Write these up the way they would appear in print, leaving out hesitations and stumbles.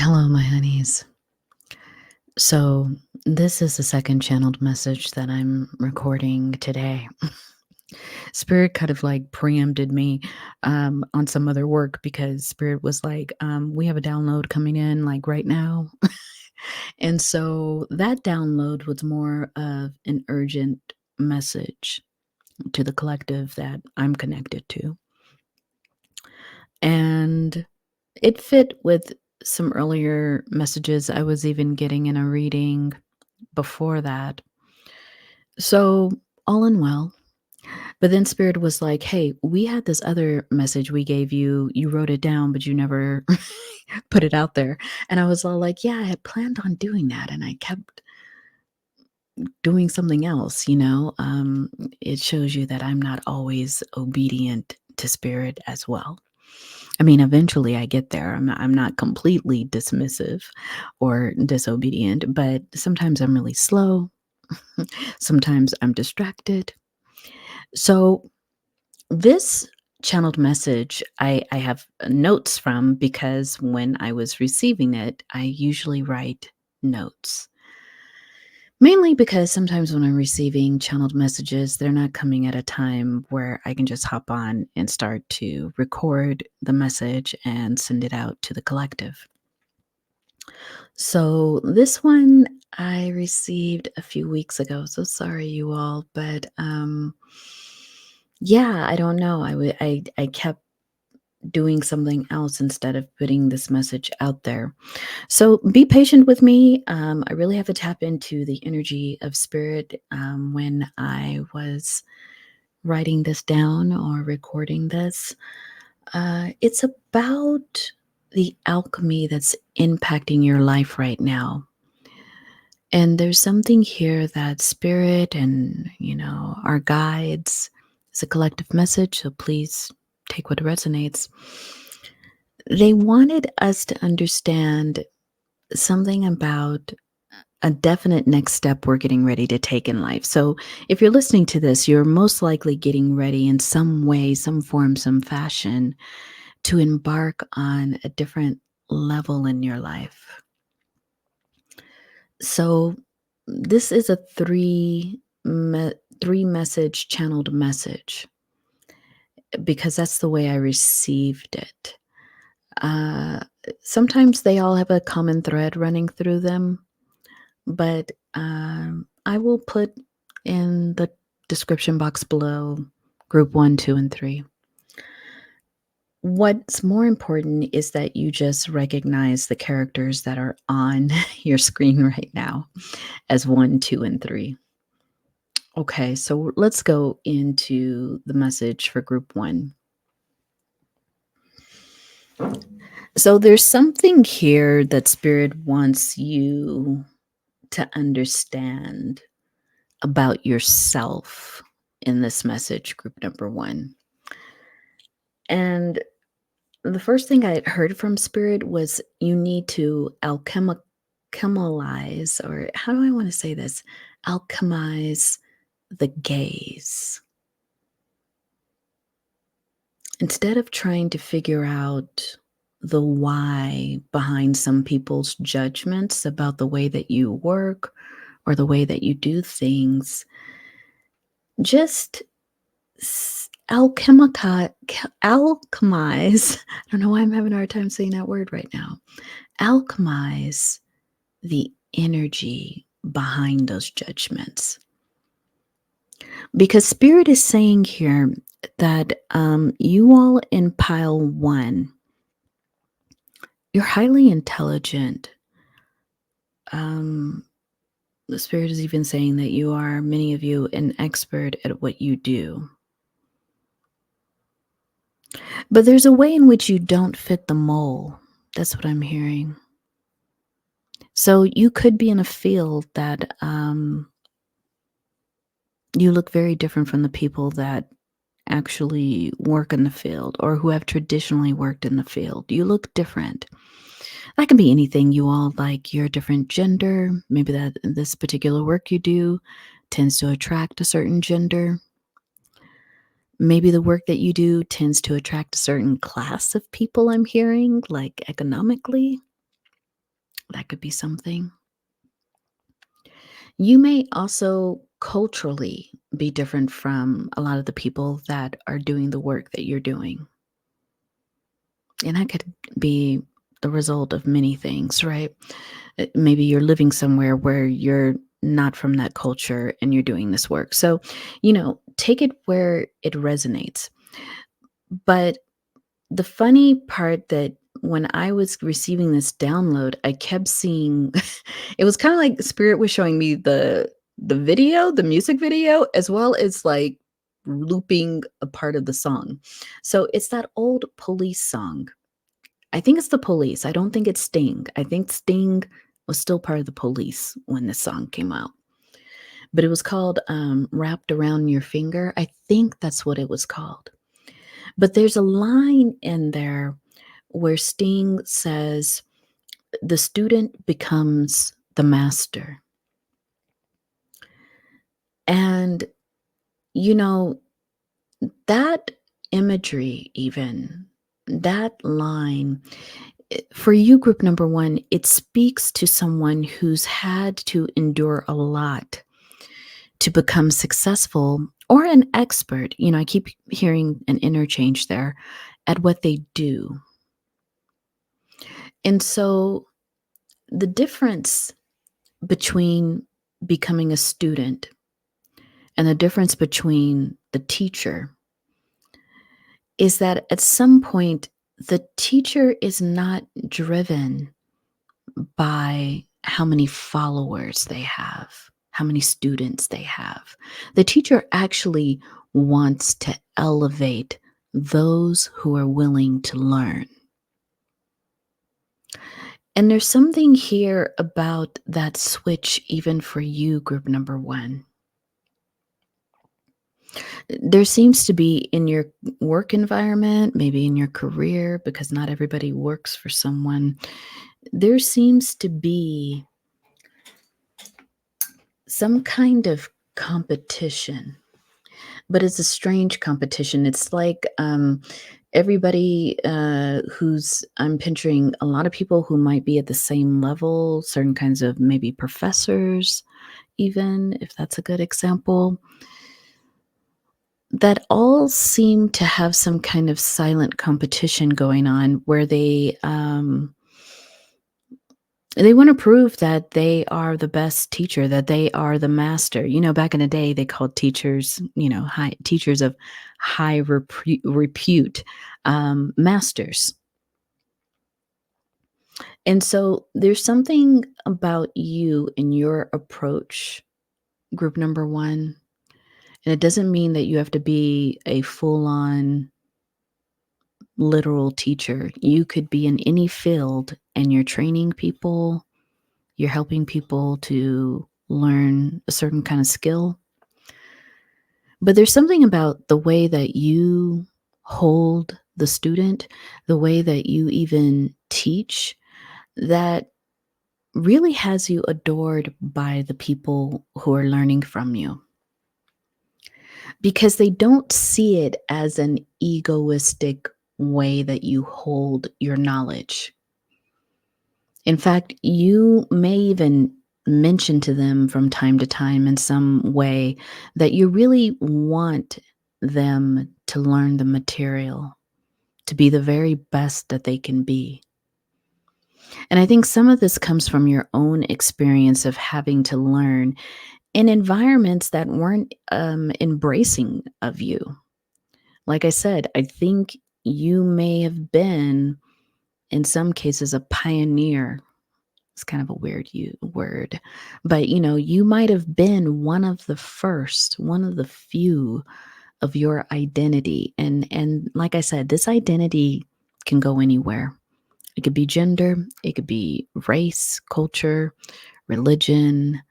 Hello, my honeys. So, this is the second channeled message that I'm recording today. Spirit kind of like preempted me on some other work because Spirit was like, we have a download coming in like right now. And so that download was more of an urgent message to the collective that I'm connected to. And it fit with some earlier messages I was even getting in a reading before that. So, all in well. But then Spirit was like, "Hey, we had this other message we gave you. You wrote it down, but you never put it out there." And I was all like, "Yeah, I had planned on doing that, and I kept doing something else. It shows you that I'm not always obedient to Spirit as well. I mean, eventually I get there. I'm not completely dismissive or disobedient, but sometimes I'm really slow. Sometimes I'm distracted. So this channeled message, I have notes from because when I was receiving it, I usually write notes. Mainly because sometimes when I'm receiving channeled messages, they're not coming at a time where I can just hop on and start to record the message and send it out to the collective. So this one I received a few weeks ago. So sorry, you all, but yeah, I don't know. I kept doing something else instead of putting this message out there. So be patient with me. I really have to tap into the energy of Spirit when I was writing this down or recording this. It's about the alchemy that's impacting your life right now. And there's something here that Spirit and our guides, it's a collective message, so please take what resonates. They wanted us to understand something about a definite next step we're getting ready to take in life. So, if you're listening to this, you're most likely getting ready in some way, some form, some fashion to embark on a different level in your life. So, this is a three message channeled message because that's the way I received it. Uh, Sometimes they all have a common thread running through them, but I will put in the description box below group 1, 2, and 3. What's more important is that you just recognize the characters that are on your screen right now as 1, 2, and 3. Okay, so let's go into the message for group 1. So there's something here that Spirit wants you to understand about yourself in this message, group number 1. And the first thing I heard from Spirit was you need to alchemize, or how do I want to say this? Alchemize the gaze. Instead of trying to figure out the why behind some people's judgments about the way that you work or the way that you do things, just alchemize. I don't know why I'm having a hard time saying that word right now. Alchemize the energy behind those judgments. Because Spirit is saying here that you all in pile 1, you're highly intelligent. The Spirit is even saying that you are, many of you, an expert at what you do. But there's a way in which you don't fit the mold. That's what I'm hearing. So you could be in a field that you look very different from the people that actually work in the field or who have traditionally worked in the field. You look different. That can be anything, you all, like your different gender. Maybe that this particular work you do tends to attract a certain gender. Maybe the work that you do tends to attract a certain class of people, I'm hearing, like economically. That could be something. You may also culturally be different from a lot of the people that are doing the work that you're doing. And that could be the result of many things, right? Maybe you're living somewhere where you're not from that culture and you're doing this work. So, take it where it resonates. But the funny part that when I was receiving this download, I kept seeing it was kinda like Spirit was showing me the video, the music video, as well as, like, looping a part of the song. So, it's that old Police song. I think it's the Police, I don't think it's Sting. I think Sting was still part of the Police when this song came out. But it was called, "Wrapped Around Your Finger." I think that's what it was called. But there's a line in there where Sting says, "The student becomes the master." And, you know, that imagery even, that line, for you, group number 1, it speaks to someone who's had to endure a lot to become successful or an expert. I keep hearing an interchange there at what they do. And so the difference between becoming a student and the difference between the teacher is that at some point, the teacher is not driven by how many followers they have, how many students they have. The teacher actually wants to elevate those who are willing to learn. And there's something here about that switch, even for you, group number 1. There seems to be in your work environment, maybe in your career, because not everybody works for someone, there seems to be some kind of competition, but it's a strange competition. It's like everybody who's, I'm picturing a lot of people who might be at the same level, certain kinds of maybe professors, even if that's a good example, that all seem to have some kind of silent competition going on where they wanna prove that they are the best teacher, that they are the master. Back in the day, they called teachers, high teachers of high repute, masters. And so there's something about you and your approach, group number 1, and it doesn't mean that you have to be a full-on literal teacher. You could be in any field and you're training people, you're helping people to learn a certain kind of skill. But there's something about the way that you hold the student, the way that you even teach, that really has you adored by the people who are learning from you. Because they don't see it as an egoistic way that you hold your knowledge. In fact, you may even mention to them from time to time in some way that you really want them to learn the material, to be the very best that they can be. And I think some of this comes from your own experience of having to learn in environments that weren't embracing of you. Like I said, I think you may have been, in some cases, a pioneer. It's kind of a weird word, but you might have been one of the first, one of the few of your identity. And like I said, this identity can go anywhere. It could be gender, it could be race, culture, religion,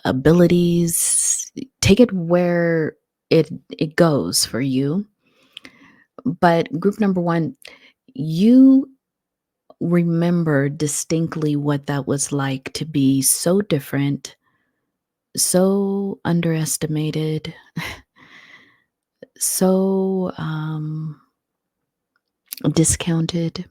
abilities. Take it where it goes for you. But group number 1, you remember distinctly what that was like to be so different, so underestimated, so discounted.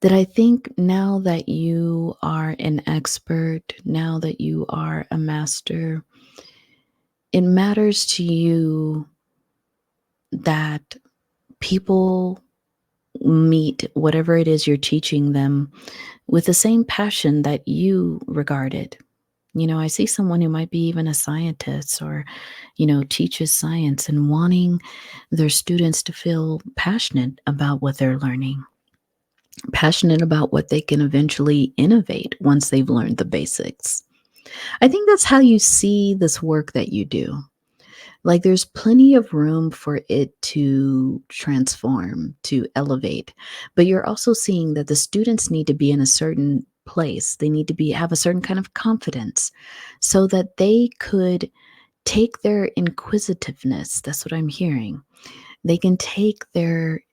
that I think now that you are an expert, now that you are a master, it matters to you that people meet whatever it is you're teaching them with the same passion that you regard it. I see someone who might be even a scientist or, teaches science and wanting their students to feel passionate about what they're learning, passionate about what they can eventually innovate once they've learned the basics. I think that's how you see this work that you do. Like there's plenty of room for it to transform, to elevate. But you're also seeing that the students need to be in a certain place. They need to be have a certain kind of confidence so that they could take their inquisitiveness. That's what I'm hearing. They can take their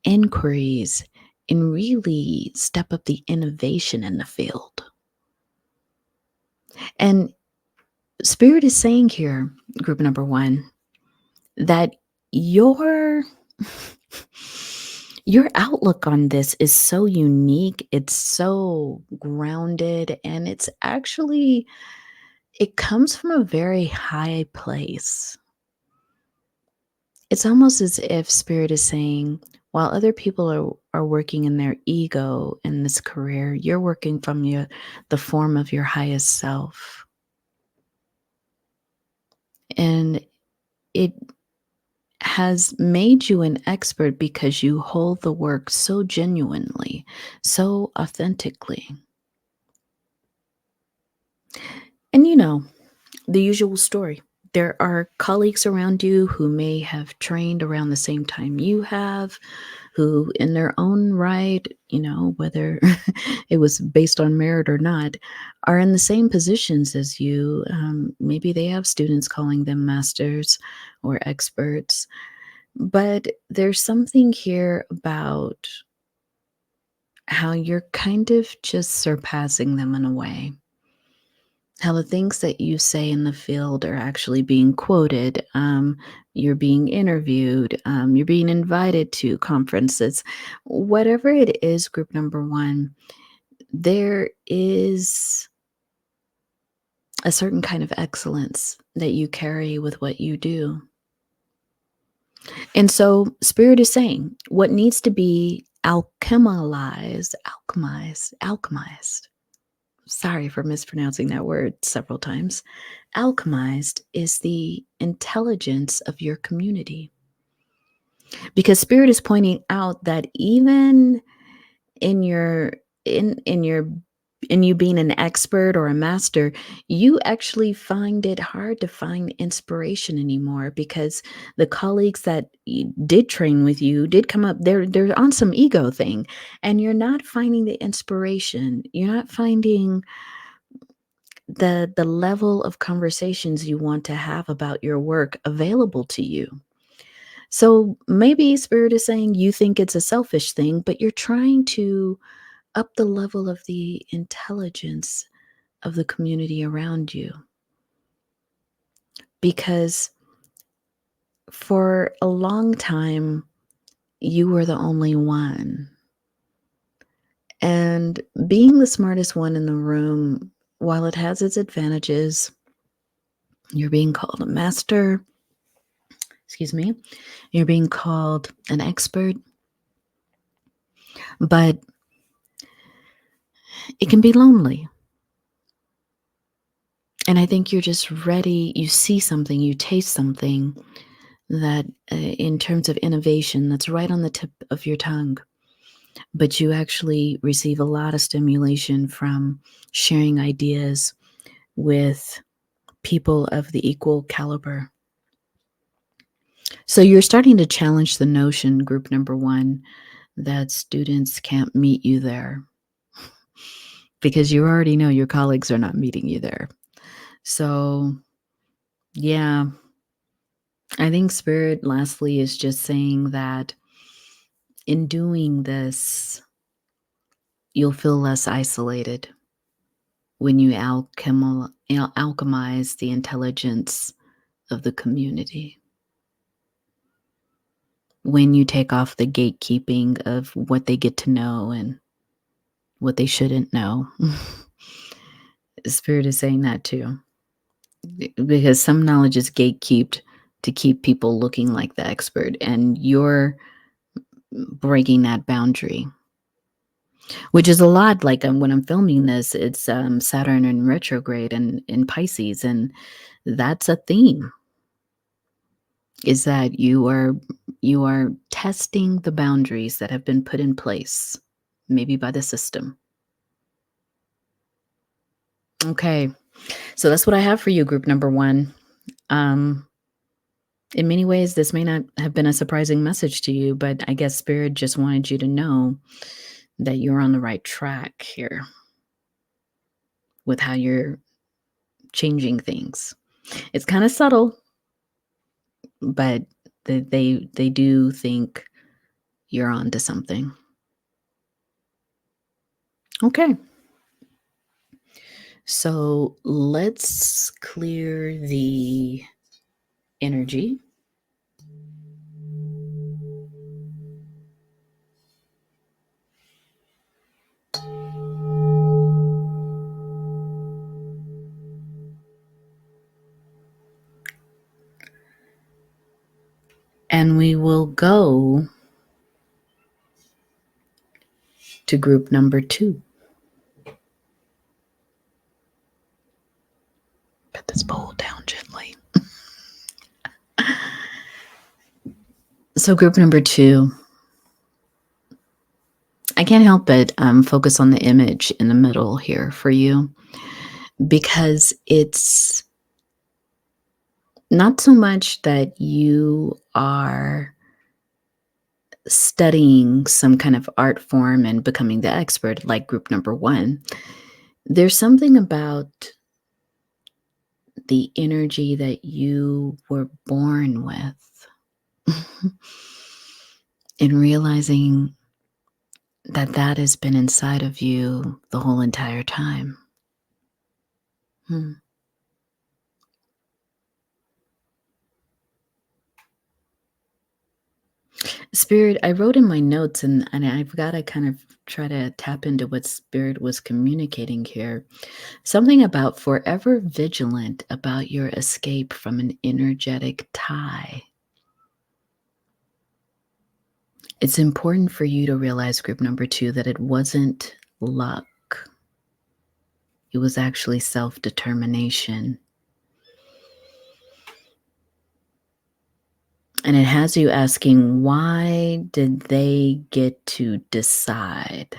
inquiries and really step up the innovation in the field. And Spirit is saying here, group number one, that your your outlook on this is so unique, it's so grounded, and it comes from a very high place. It's almost as if Spirit is saying, while other people are working in their ego in this career, you're working from the form of your highest self. And it has made you an expert because you hold the work so genuinely, so authentically. And the usual story. There are colleagues around you who may have trained around the same time you have, who, in their own right, whether it was based on merit or not, are in the same positions as you. Maybe they have students calling them masters or experts. But there's something here about how you're kind of just surpassing them in a way. How the things that you say in the field are actually being quoted. You're being interviewed. You're being invited to conferences. Whatever it is, group number one, there is a certain kind of excellence that you carry with what you do. And so Spirit is saying what needs to be alchemized. Sorry for mispronouncing that word several times. Alchemized is the intelligence of your community. Because Spirit is pointing out that even in your in your in you being an expert or a master, you actually find it hard to find inspiration anymore because the colleagues that did train with you did come up, they're on some ego thing, and you're not finding the inspiration. You're not finding the level of conversations you want to have about your work available to you. So maybe Spirit is saying you think it's a selfish thing, but you're trying to up the level of the intelligence of the community around you. Because for a long time, you were the only one. And being the smartest one in the room, while it has its advantages, you're being called a master, excuse me, you're being called an expert, but it can be lonely. And I think you're just ready. You see something, you taste something that, in terms of innovation, that's right on the tip of your tongue. But you actually receive a lot of stimulation from sharing ideas with people of the equal caliber. So you're starting to challenge the notion, group number one, that students can't meet you there because you already know your colleagues are not meeting you there. So, yeah, I think Spirit, lastly, is just saying that in doing this, you'll feel less isolated when you alchemize the intelligence of the community. When you take off the gatekeeping of what they get to know and what they shouldn't know. Spirit is saying that too. Because some knowledge is gatekept to keep people looking like the expert, and you're breaking that boundary, which is a lot. Like when I'm filming this, it's Saturn in retrograde and in Pisces, and that's a theme. Is that you are testing the boundaries that have been put in place, maybe by the system. Okay, so that's what I have for you, group number one. Um, in many ways, this may not have been a surprising message to you, but I guess Spirit just wanted you to know that you're on the right track here with how you're changing things. It's kind of subtle, but they do think you're onto something. Okay. So let's clear the energy. And we will go to group number 2. Put this bowl down gently. So group number 2, I can't help but focus on the image in the middle here for you, because it's not so much that you are studying some kind of art form and becoming the expert like group number 1. There's something about the energy that you were born with in realizing that that has been inside of you the whole entire time. Hmm. Spirit, I wrote in my notes, and I've got to kind of try to tap into what Spirit was communicating here. Something about forever vigilant about your escape from an energetic tie. It's important for you to realize, group number 2, that it wasn't luck. It was actually self-determination. And it has you asking, why did they get to decide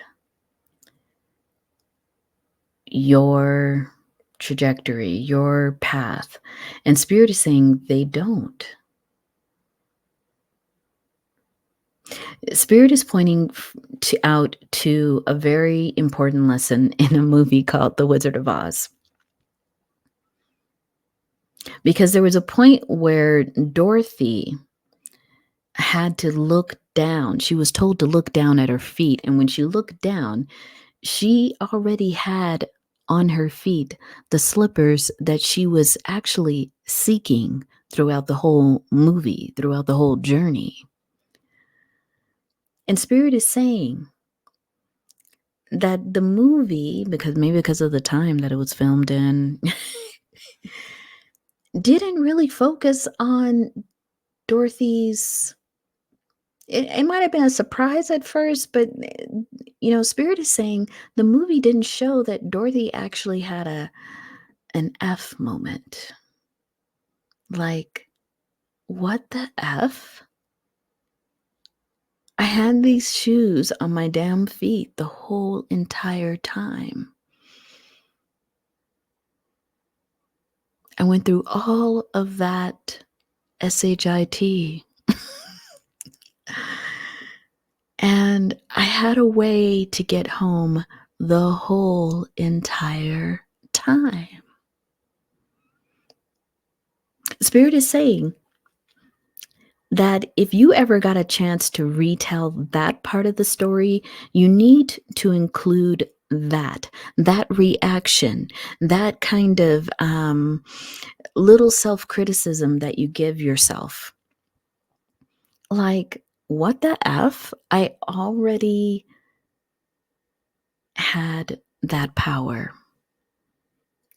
your trajectory, your path? And Spirit is saying they don't. Spirit is pointing out to a very important lesson in a movie called The Wizard of Oz. Because there was a point where Dorothy had to look down. She was told to look down at her feet. And when she looked down, she already had on her feet the slippers that she was actually seeking throughout the whole movie, throughout the whole journey. And Spirit is saying that the movie, because of the time that it was filmed in, didn't really focus on Dorothy's. It might have been a surprise at first, but Spirit is saying the movie didn't show that Dorothy actually had an F moment. Like, what the F? I had these shoes on my damn feet the whole entire time. I went through all of that SHIT. And I had a way to get home the whole entire time. Spirit is saying that if you ever got a chance to retell that part of the story, you need to include that reaction, that kind of little self-criticism that you give yourself. Like, what the F? I already had that power.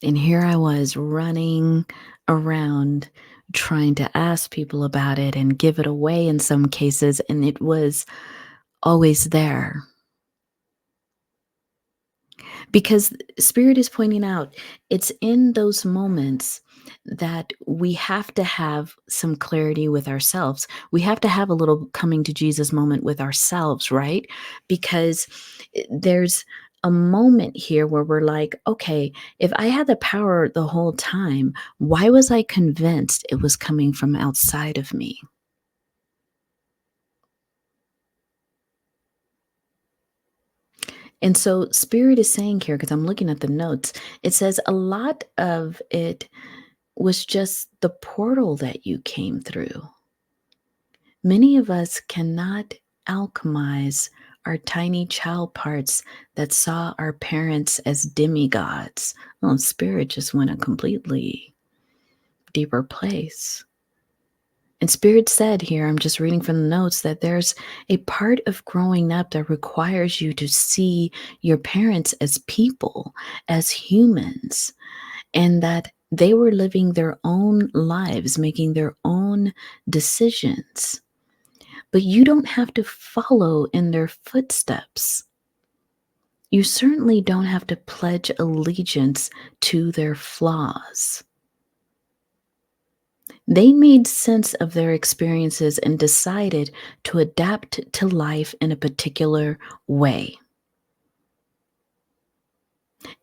And here I was running around trying to ask people about it and give it away in some cases, and it was always there. Because Spirit is pointing out it's in those moments that we have to have some clarity with ourselves. We have to have a little coming to Jesus moment with ourselves, right? Because there's a moment here where we're like, okay, if I had the power the whole time, why was I convinced it was coming from outside of me? And so Spirit is saying here, because I'm looking at the notes, it says a lot of it was just the portal that you came through. Many of us cannot alchemize our tiny child parts that saw our parents as demigods. Well, Spirit just went a completely deeper place. And Spirit said here, I'm just reading from the notes, that there's a part of growing up that requires you to see your parents as people, as humans, and that they were living their own lives, making their own decisions. But you don't have to follow in their footsteps. You certainly don't have to pledge allegiance to their flaws. They made sense of their experiences and decided to adapt to life in a particular way.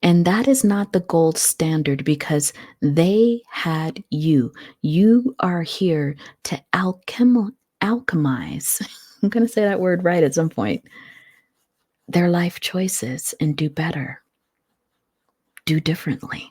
And that is not the gold standard because they had you. You are here to alchemize. I'm going to say that word right at some point. Their life choices and do better, do differently.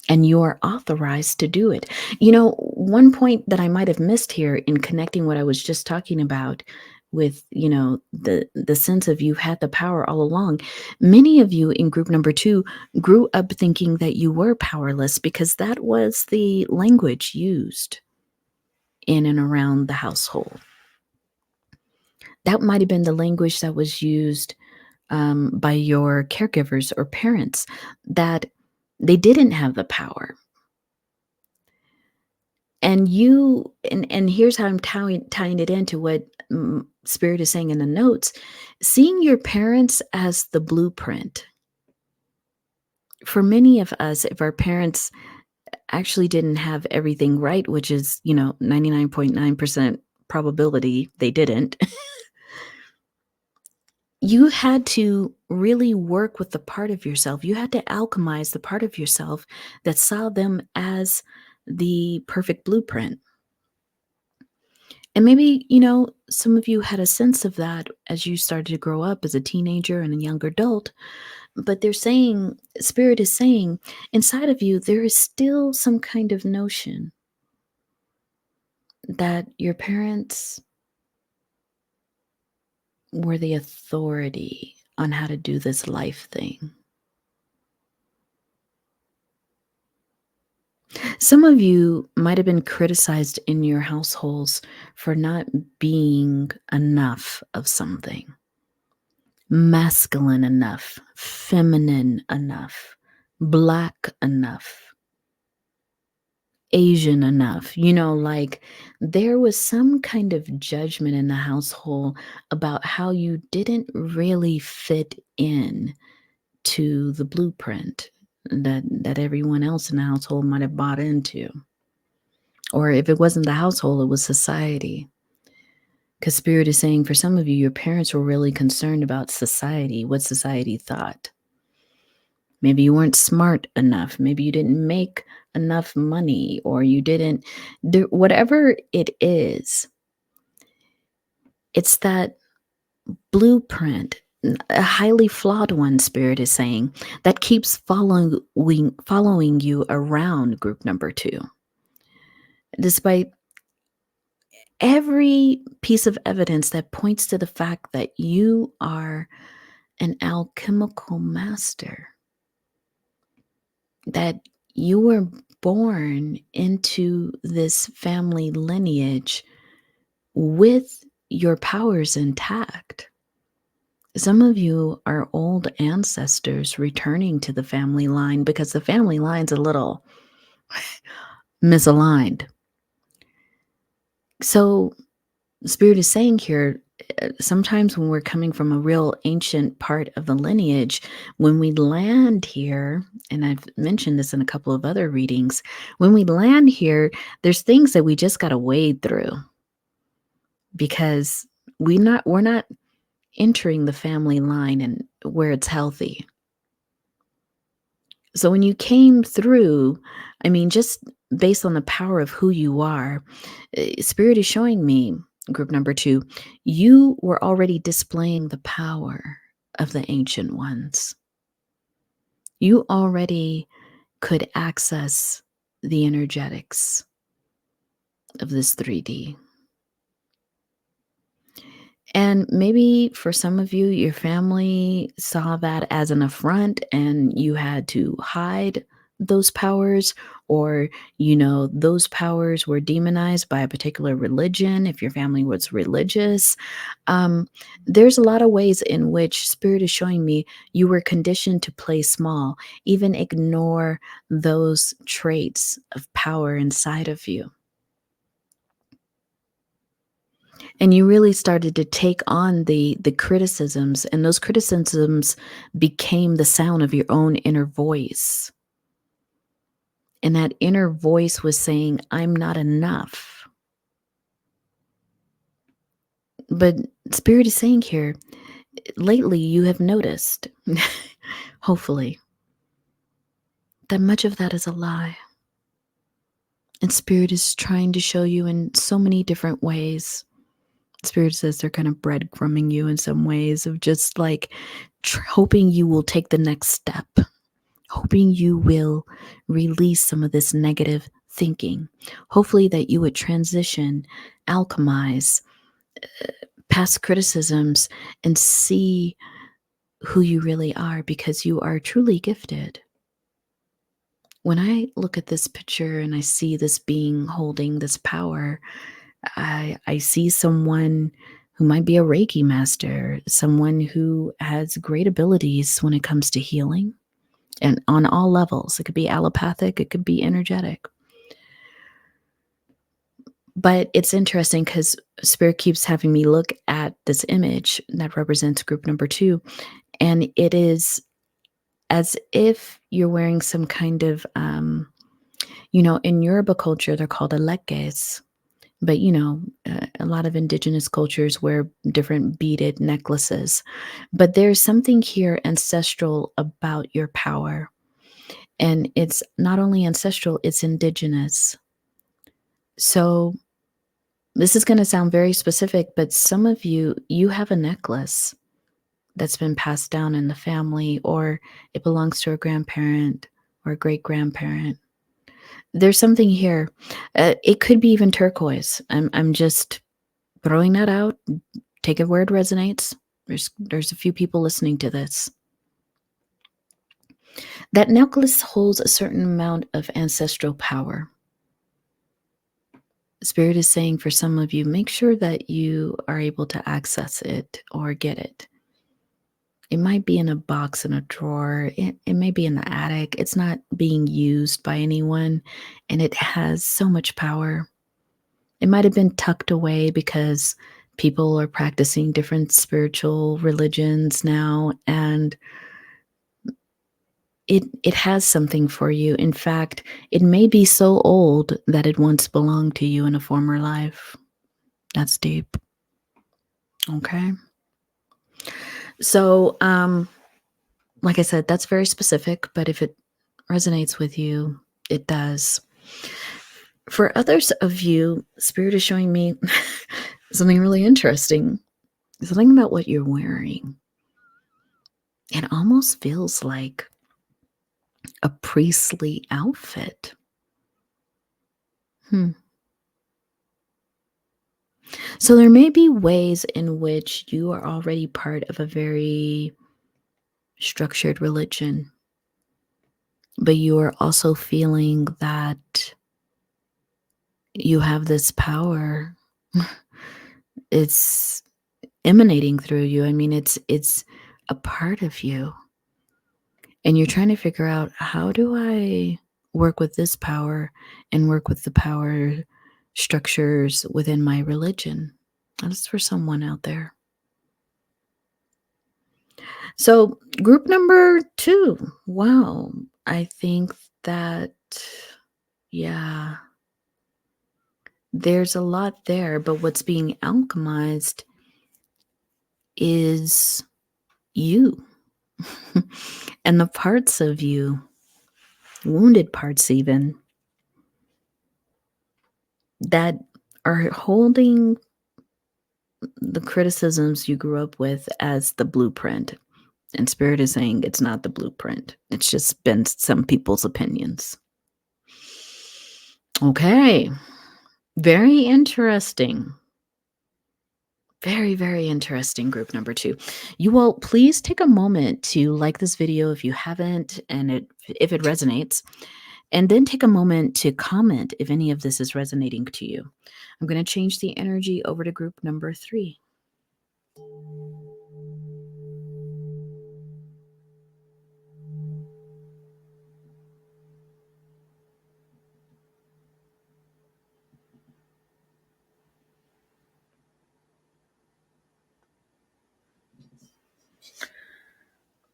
And you are authorized to do it. You know, one point that I might have missed here in connecting what I was just talking about with, the sense of you had the power all along. Many of you in group number 2 grew up thinking that you were powerless because that was the language used in and around the household. That might have been the language that was used by your caregivers or parents, that they didn't have the power. And here's how I'm tying it into what Spirit is saying in the notes. Seeing your parents as the blueprint. For many of us, if our parents actually didn't have everything right, which is, 99.9% probability they didn't, you had to really work with the part of yourself. You had to alchemize the part of yourself that saw them as the perfect blueprint. And maybe, some of you had a sense of that as you started to grow up as a teenager and a young adult. But Spirit is saying, inside of you, there is still some kind of notion that your parents were the authority on how to do this life thing. Some of you might have been criticized in your households for not being enough of something. Masculine enough, feminine enough, black enough, Asian enough. Like there was some kind of judgment in the household about how you didn't really fit in to the blueprint that everyone else in the household might have bought into. Or if it wasn't the household, it was society. Because Spirit is saying for some of you, your parents were really concerned about society, what society thought. Maybe you weren't smart enough. Maybe you didn't make enough money, or you didn't do whatever it is. It's that blueprint, a highly flawed one, Spirit is saying, that keeps following you around group number 2. Despite every piece of evidence that points to the fact that you are an alchemical master, that you were born into this family lineage with your powers intact. Some of you are old ancestors returning to the family line because the family line's a little misaligned. So, Spirit is saying here, sometimes when we're coming from a real ancient part of the lineage, when we land here, and I've mentioned this in a couple of other readings, when we land here, there's things that we just got to wade through because we're not entering the family line and where it's healthy. So when you came through, I mean, just based on the power of who you are, Spirit is showing me, group number 2, you were already displaying the power of the ancient ones. You already could access the energetics of this 3D. And maybe for some of you, your family saw that as an affront and you had to hide those powers, or, those powers were demonized by a particular religion, if your family was religious. Um, there's a lot of ways in which Spirit is showing me you were conditioned to play small, even ignore those traits of power inside of you. And you really started to take on the criticisms, and those criticisms became the sound of your own inner voice. And that inner voice was saying, I'm not enough. But Spirit is saying here, lately you have noticed, hopefully, that much of that is a lie. And Spirit is trying to show you in so many different ways. Spirit says they're kind of breadcrumbing you in some ways of just like hoping you will take the next step, hoping you will release some of this negative thinking. Hopefully that you would transition, alchemize past criticisms, and see who you really are, because you are truly gifted. When I look at this picture and I see this being holding this power, I see someone who might be a Reiki master, someone who has great abilities when it comes to healing, and on all levels. It could be allopathic, it could be energetic. But it's interesting because Spirit keeps having me look at this image that represents group number 2, and it is as if you're wearing some kind of, in Yoruba culture, they're called alekes. But, a lot of indigenous cultures wear different beaded necklaces. But there's something here ancestral about your power. And it's not only ancestral, it's indigenous. So this is going to sound very specific, but some of you have a necklace that's been passed down in the family, or it belongs to a grandparent or a great grandparent. There's something here. It could be even turquoise. I'm just throwing that out. Take it where it resonates. There's a few people listening to this. That necklace holds a certain amount of ancestral power. Spirit is saying for some of you, make sure that you are able to access it or get it. It might be in a box in a drawer. It may be in the attic. It's not being used by anyone, and it has so much power. It might have been tucked away because people are practicing different spiritual religions now, and it has something for you. In fact, it may be so old that it once belonged to you in a former life. That's deep. Okay. So, like I said, that's very specific, but if it resonates with you, it does. For others of you, Spirit is showing me something really interesting. Something about what you're wearing. It almost feels like a priestly outfit. So there may be ways in which you are already part of a very structured religion, but you are also feeling that you have this power. It's emanating through you. I mean, it's a part of you. And you're trying to figure out, how do I work with this power and work with the power structures within my religion? That's for someone out there. So, group number 2. Wow. I think that, yeah, there's a lot there, but what's being alchemized is you and the parts of you, wounded parts even, that are holding the criticisms you grew up with as the blueprint. And Spirit is saying it's not the blueprint. It's just been some people's opinions. Okay. Very interesting. Very, very interesting, group number 2. You will please take a moment to like this video if you haven't, and if it resonates, and then take a moment to comment if any of this is resonating to you. I'm going to change the energy over to group number 3.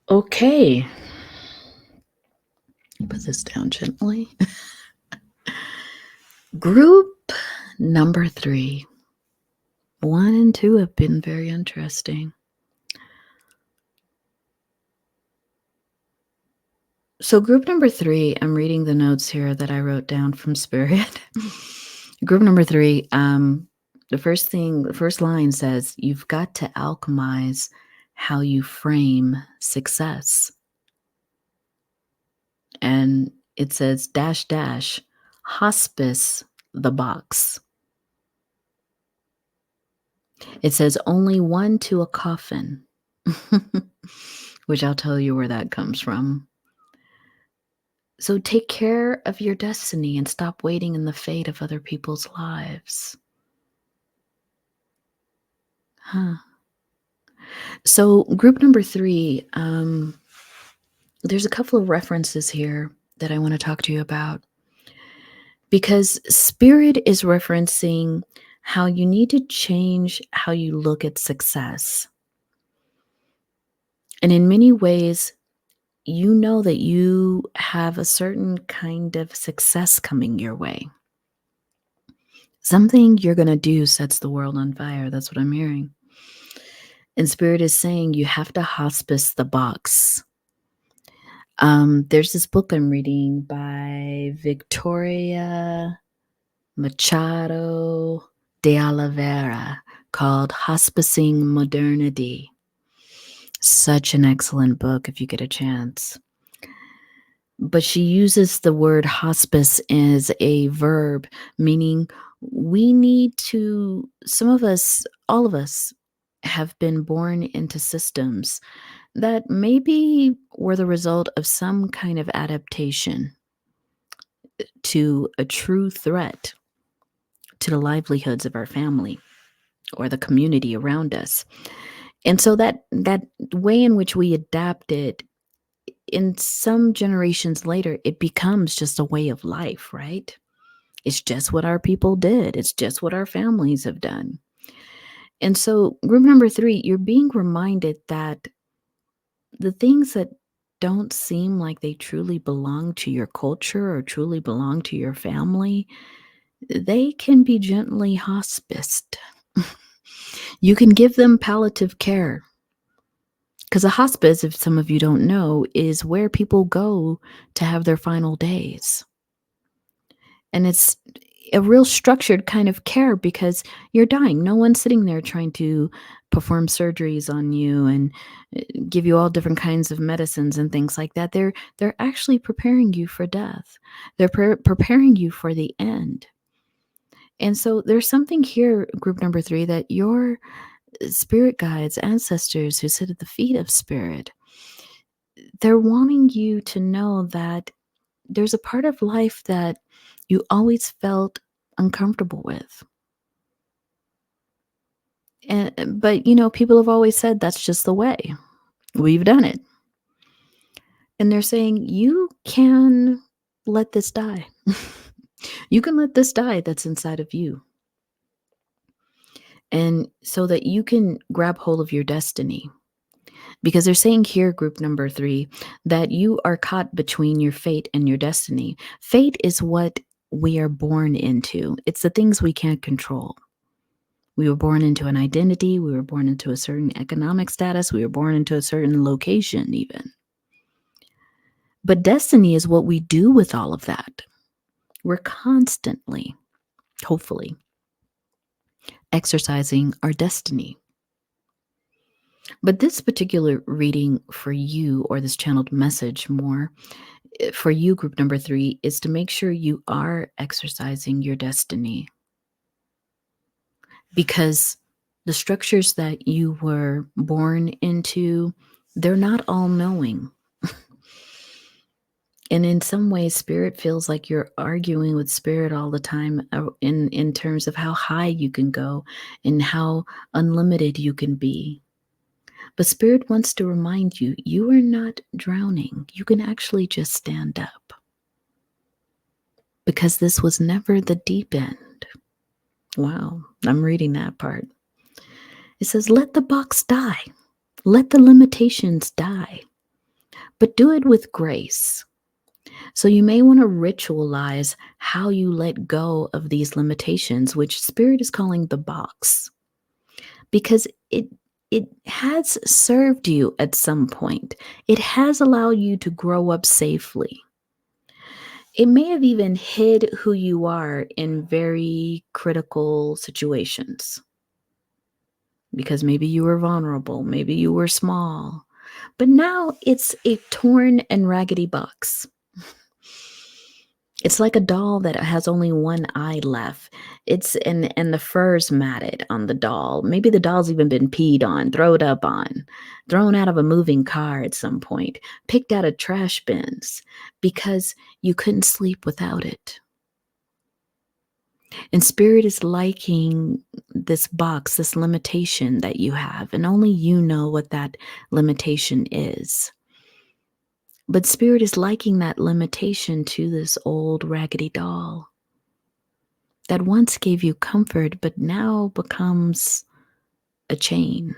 Okay. Put this down gently. Group number 3. 1 and 2 have been very interesting. So group number 3, I'm reading the notes here that I wrote down from Spirit. Group number 3, the first line says, you've got to alchemize how you frame success. And it says -- hospice the box. It says only 1 to a coffin, which I'll tell you where that comes from. So take care of your destiny and stop waiting in the fate of other people's lives. Huh. So group number 3, there's a couple of references here that I want to talk to you about, because Spirit is referencing how you need to change how you look at success. And in many ways, you know that you have a certain kind of success coming your way. Something you're going to do sets the world on fire. That's what I'm hearing. And Spirit is saying you have to hospice the box. There's this book I'm reading by Victoria Machado de Oliveira called Hospicing Modernity. Such an excellent book if you get a chance. But she uses the word hospice as a verb, meaning we need to, some of us, all of us, have been born into systems that maybe were the result of some kind of adaptation to a true threat to the livelihoods of our family or the community around us. And so that way in which we adapted, in some generations later, it becomes just a way of life, right? It's just what our people did. It's just what our families have done. And so group number 3, you're being reminded that the things that don't seem like they truly belong to your culture or truly belong to your family, they can be gently hospiced. You can give them palliative care. Because a hospice, if some of you don't know, is where people go to have their final days. And it's a real structured kind of care because you're dying. No one's sitting there trying to perform surgeries on you and give you all different kinds of medicines and things like that. They're actually preparing you for death. They're preparing you for the end. And so there's something here, group number 3, that your spirit guides, ancestors who sit at the feet of Spirit, they're wanting you to know that there's a part of life that you always felt uncomfortable with. But, people have always said that's just the way. We've done it. And they're saying, you can let this die. You can let this die that's inside of you. And so that you can grab hold of your destiny. Because they're saying here, group number 3, that you are caught between your fate and your destiny. Fate is what we are born into, it's the things we can't control. We were born into an identity, we were born into a certain economic status, we were born into a certain location, even. But destiny is what we do with all of that. We're constantly, hopefully, exercising our destiny. But this particular reading for you, or this channeled message more for you, group number 3, is to make sure you are exercising your destiny. Because the structures that you were born into, they're not all knowing. And in some ways, spirit feels like you're arguing with spirit all the time in terms of how high you can go and how unlimited you can be. But spirit wants to remind you, you are not drowning. You can actually just stand up. Because this was never the deep end. Wow, I'm reading that part. It says, let the box die. Let the limitations die. But do it with grace. So you may want to ritualize how you let go of these limitations, which spirit is calling the box. Because it has served you at some point. It has allowed you to grow up safely. It may have even hid who you are in very critical situations. Because maybe you were vulnerable, maybe you were small. But now it's a torn and raggedy box. It's like a doll that has only one eye left. And the fur's matted on the doll. Maybe the doll's even been peed on, thrown up on, thrown out of a moving car at some point, picked out of trash bins because you couldn't sleep without it. And spirit is liking this box, this limitation that you have, and only you know what that limitation is. But spirit is liking that limitation to this old raggedy doll that once gave you comfort, but now becomes a chain.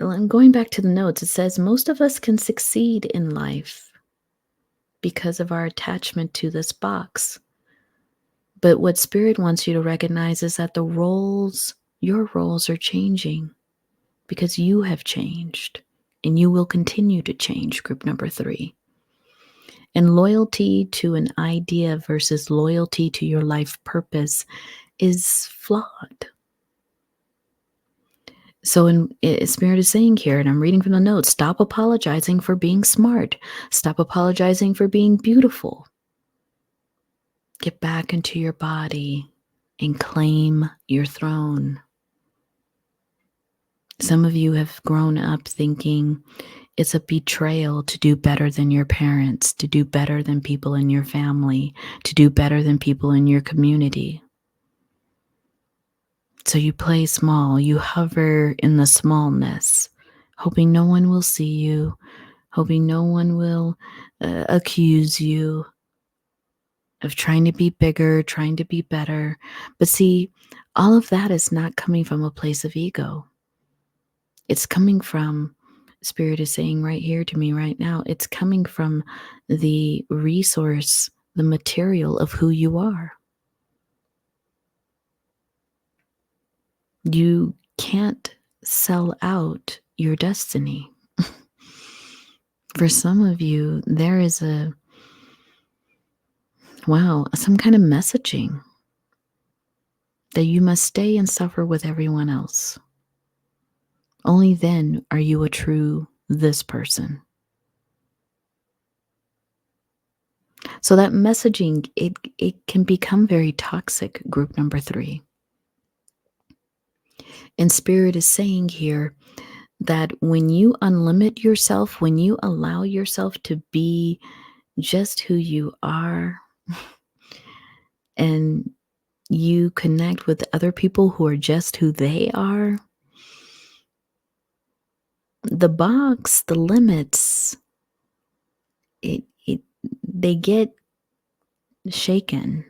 And going back to the notes, it says most of us can succeed in life because of our attachment to this box. But what spirit wants you to recognize is that your roles are changing because you have changed and you will continue to change, group number 3. And loyalty to an idea versus loyalty to your life purpose is flawed. So spirit is saying here, and I'm reading from the notes, stop apologizing for being smart. Stop apologizing for being beautiful. Get back into your body and claim your throne. Some of you have grown up thinking it's a betrayal to do better than your parents, to do better than people in your family, to do better than people in your community. So you play small, you hover in the smallness, hoping no one will see you, hoping no one will accuse you of trying to be bigger, trying to be better. But see, all of that is not coming from a place of ego. It's coming from, spirit is saying right here to me right now, it's coming from the resource, the material of who you are. You can't sell out your destiny. For some of you, there is some kind of messaging that you must stay and suffer with everyone else. Only then are you a true this person. So that messaging, it can become very toxic, group number 3. And spirit is saying here that when you unlimit yourself, when you allow yourself to be just who you are, and you connect with other people who are just who they are, the box, the limits, it they get shaken.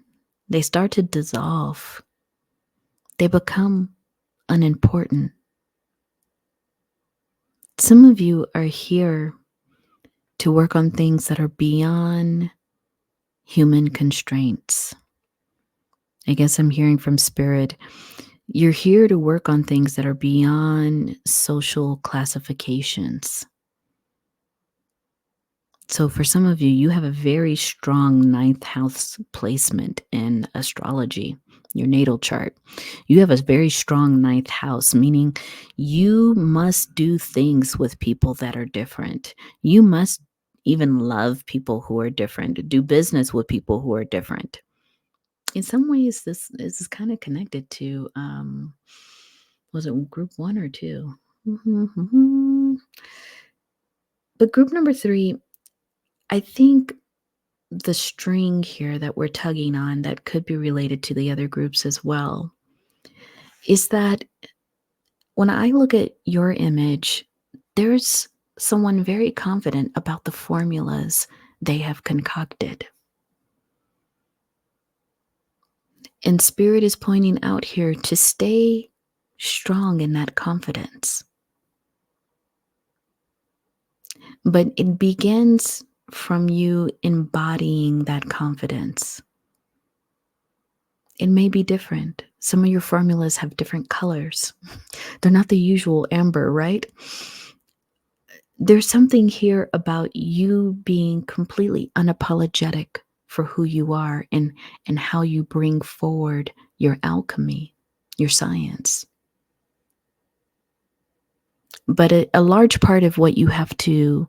They start to dissolve. They become unimportant. Some of you are here to work on things that are beyond human constraints. I guess I'm hearing from spirit. You're here to work on things that are beyond social classifications. So, for some of you, you have a very strong ninth house placement in astrology, your natal chart. You have a very strong ninth house, meaning you must do things with people that are different. You must even love people who are different, do business with people who are different. In some ways, this is kind of connected to, was it group 1 or 2? But group number 3, I think the string here that we're tugging on that could be related to the other groups as well is that when I look at your image, there's someone very confident about the formulas they have concocted. And Spirit is pointing out here to stay strong in that confidence. But it begins from you embodying that confidence. It may be different. Some of your formulas have different colors. They're not the usual amber, right? There's something here about you being completely unapologetic for who you are and how you bring forward your alchemy, your science. But a large part of what you have to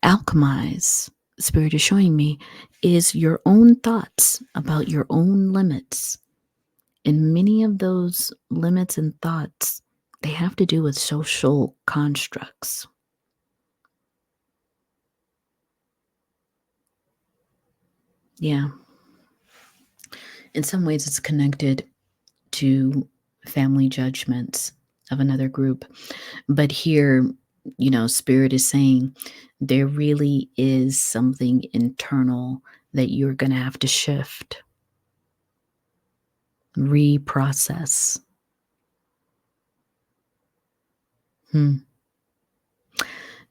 alchemize, Spirit is showing me, is your own thoughts about your own limits. And many of those limits and thoughts, they have to do with social constructs. Yeah. In some ways, it's connected to family judgments of another group. But here, Spirit is saying there really is something internal that you're going to have to shift, reprocess.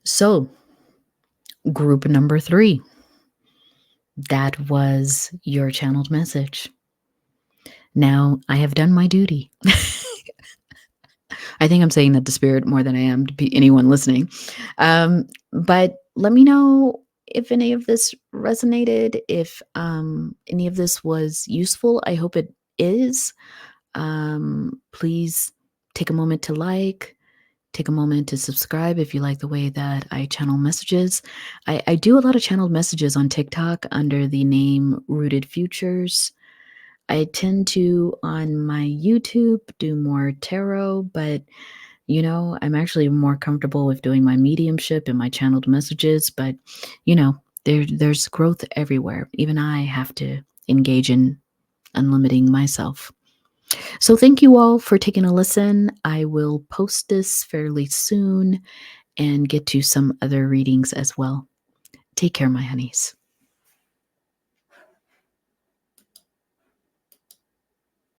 So, group number 3, that was your channeled message. Now, I have done my duty. I think I'm saying that to Spirit more than I am to anyone listening. But let me know if any of this resonated, if any of this was useful. I hope it is. Please take a moment to take a moment to subscribe if you like the way that I channel messages. I do a lot of channeled messages on TikTok under the name Rooted Futures. I tend to, on my YouTube, do more tarot, but I'm actually more comfortable with doing my mediumship and my channeled messages, but there's growth everywhere. Even I have to engage in unlimiting myself. So thank you all for taking a listen. I will post this fairly soon and get to some other readings as well. Take care, my honeys.